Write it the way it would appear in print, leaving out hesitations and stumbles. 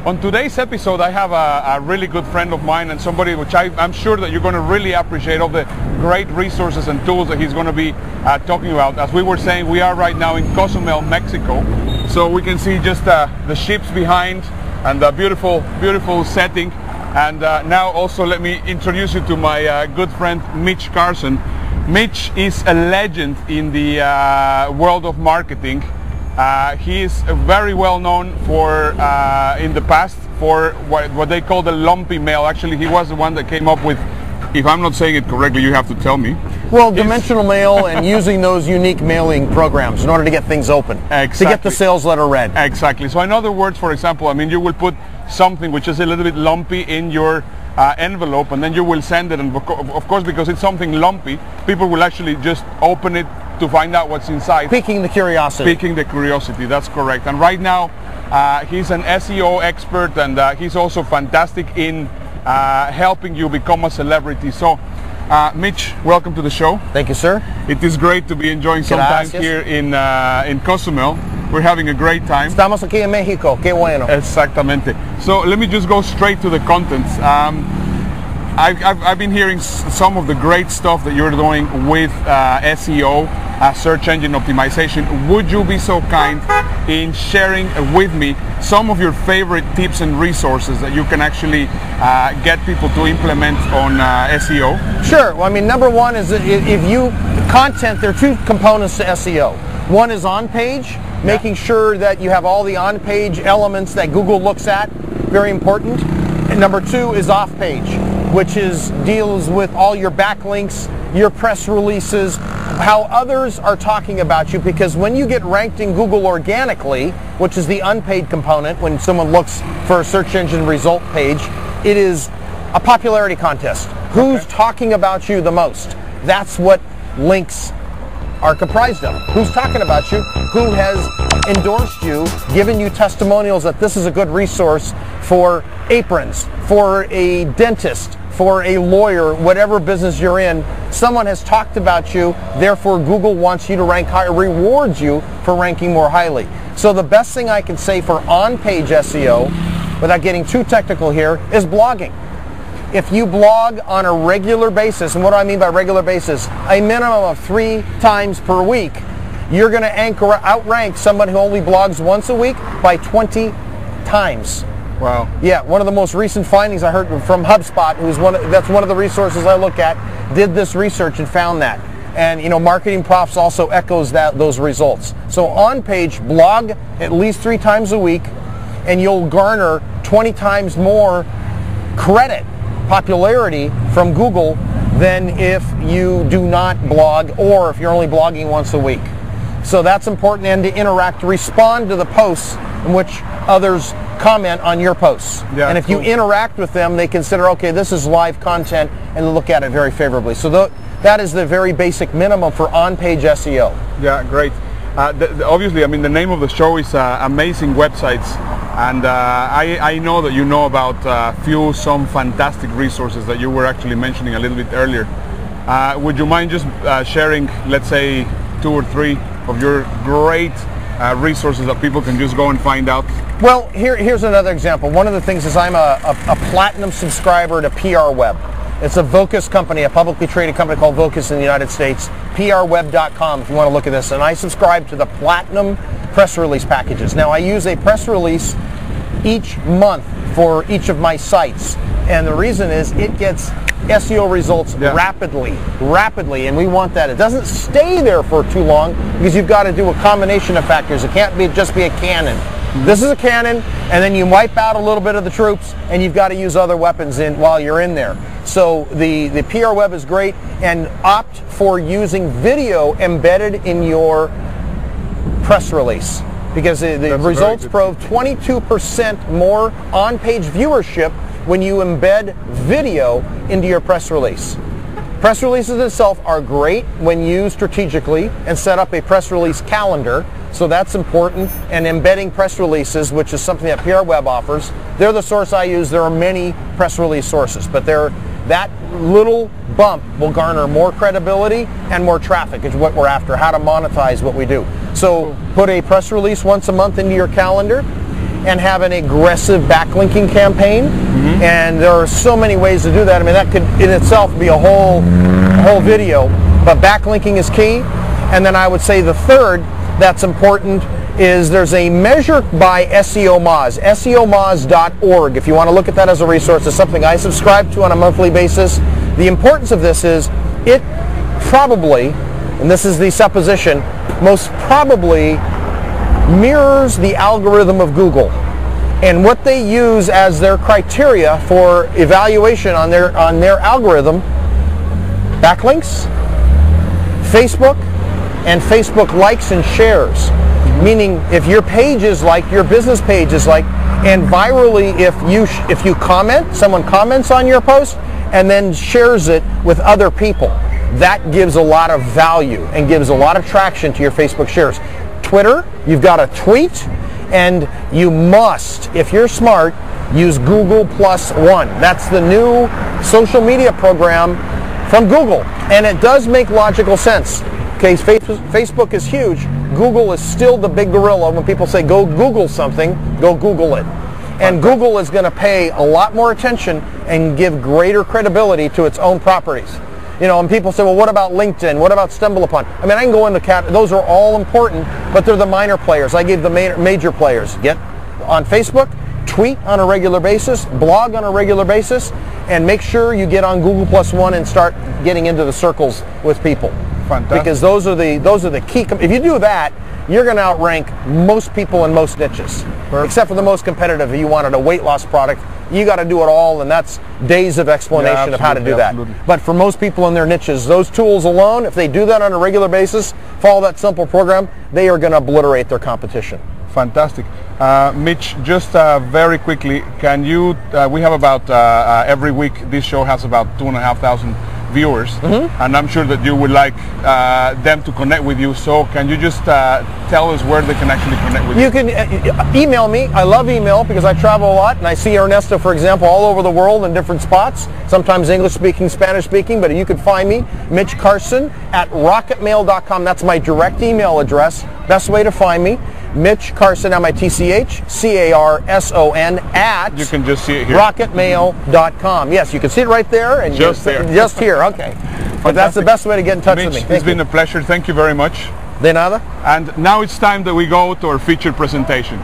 On today's episode, I have a really good friend of mine and somebody which I'm sure that you're going to really appreciate all the great resources and tools that he's going to be talking about. As we were saying, we are right now in Cozumel, Mexico. So we can see just the ships behind and the beautiful, beautiful setting. And now also let me introduce you to my good friend, Mitch Carson. Mitch is a legend in the world of marketing. He is very well known for in the past for what they call the lumpy mail. Actually, he was the one that came up with, if I'm not saying it correctly, you have to tell me. Well, dimensional mail and using those unique mailing programs in order to get things open. Exactly. To get the sales letter read. Exactly. So in other words, for example, I mean, you will put something which is a little bit lumpy in your envelope, and then you will send it, and of course, because it's something lumpy, people will actually just open it to find out what's inside. Piquing the curiosity. Piquing the curiosity, that's correct. And right now, he's an SEO expert, and he's also fantastic in helping you become a celebrity. So, Mitch, welcome to the show. Thank you, sir. It is great to be enjoying some time here in Cozumel. We're having a great time. Estamos aquí en México. Qué bueno. Exactamente. So let me just go straight to the contents. I've been hearing some of the great stuff that you're doing with SEO, search engine optimization. Would you be so kind in sharing with me some of your favorite tips and resources that you can actually get people to implement on SEO? Sure. Well, I mean, number one is content, there are two components to SEO. One is on-page, making sure that you have all the on-page elements that Google looks at, very important. And number two is off-page, which deals with all your backlinks, your press releases, how others are talking about you, because when you get ranked in Google organically, which is the unpaid component, when someone looks for a search engine result page, it is a popularity contest. Who's talking about you the most? That's what links are comprised of. Who's talking about you? Who has endorsed you, given you testimonials that this is a good resource for aprons, for a dentist, for a lawyer, whatever business you're in. Someone has talked about you, therefore Google wants you to rank higher, rewards you for ranking more highly. So the best thing I can say for on-page SEO, without getting too technical here, is blogging. If you blog on a regular basis, and what do I mean by regular basis? A minimum of 3 times per week, you're going to outrank someone who only blogs once a week by 20 times. Wow. Yeah, one of the most recent findings I heard from HubSpot, that's one of the resources I look at, did this research and found that. And you know, Marketing Profs also echoes those results. So on-page, blog at least 3 times a week, and you'll garner 20 times more credit, popularity from Google than if you do not blog, or if you're only blogging once a week. So that's important, and to interact, to respond to the posts in which others comment on your posts. Yeah, and if you interact with them, they consider, okay, this is live content, and they look at it very favorably. So that is the very basic minimum for on-page SEO. Yeah, great. Obviously, I mean, the name of the show is Amazing Websites, and I know that you know about some fantastic resources that you were actually mentioning a little bit earlier. Would you mind just sharing, let's say, 2 or 3 of your great resources that people can just go and find out? Well, here's another example. One of the things is I'm a platinum subscriber to PR Web. It's a Vocus company, a publicly traded company called Vocus in the United States, prweb.com if you want to look at this. And I subscribe to the platinum press release packages. Now, I use a press release each month for each of my sites. And the reason is it gets SEO results rapidly, and we want that. It doesn't stay there for too long because you've got to do a combination of factors. It can't just be a cannon. This is a cannon, and then you wipe out a little bit of the troops, and you've got to use other weapons while you're in there. So the PR Web is great, and opt for using video embedded in your press release, because the results prove 22% more on-page viewership when you embed video into your press release. Press releases itself are great when used strategically and set up a press release calendar. So that's important, and embedding press releases, which is something that PR Web offers. They're the source I use. There are many press release sources, but that little bump will garner more credibility and more traffic is what we're after, how to monetize what we do. So put a press release once a month into your calendar and have an aggressive backlinking campaign. And there are so many ways to do that. I mean, that could in itself be a whole video, but backlinking is key. And then I would say the third that's important is there's a measure by SEO Moz, SEOmoz.org. If you want to look at that as a resource, it's something I subscribe to on a monthly basis. The importance of this is it probably, and this is the supposition, most probably mirrors the algorithm of Google. And what they use as their criteria for evaluation on their algorithm, backlinks, Facebook, and Facebook likes and shares. Meaning if your page is liked, your business page is liked, and virally if you comment, someone comments on your post and then shares it with other people, that gives a lot of value and gives a lot of traction to your Facebook shares. Twitter, you've got to tweet, and you must, if you're smart, use Google +1. That's the new social media program from Google, and it does make logical sense. Okay, Facebook is huge. Google is still the big gorilla. When people say go Google something, go Google it. And Google is going to pay a lot more attention and give greater credibility to its own properties. You know, and people say, well, what about LinkedIn? What about StumbleUpon? I mean, I can go into those are all important, but they're the minor players. I gave the major players. Get on Facebook, tweet on a regular basis, blog on a regular basis, and make sure you get on Google +1 and start getting into the circles with people. Fantastic. Because those are the key. If you do that, you're going to outrank most people in most niches. Perfect. Except for the most competitive. If you wanted a weight loss product, you got to do it all, and that's days of explanation of how to do that. But for most people in their niches, those tools alone, if they do that on a regular basis, follow that simple program, they are going to obliterate their competition. Fantastic. Mitch, just very quickly, can you, we have about, every week, this show has about 2,500 viewers, and I'm sure that you would like them to connect with you, so can you just tell us where they can actually connect with you? You can email me. I love email because I travel a lot, and I see Ernesto, for example, all over the world in different spots, sometimes English speaking, Spanish speaking, but you can find me, Mitch Carson @rocketmail.com. That's my direct email address. Best way to find me. Mitch Carson, MITCH-CARSON @ you can just see it here. rocketmail.com. Yes, you can see it right there. And just there. Just here, okay. But that's the best way to get in touch Mitch, with me. It's been a pleasure. Thank you very much. De nada. And now it's time that we go to our featured presentation.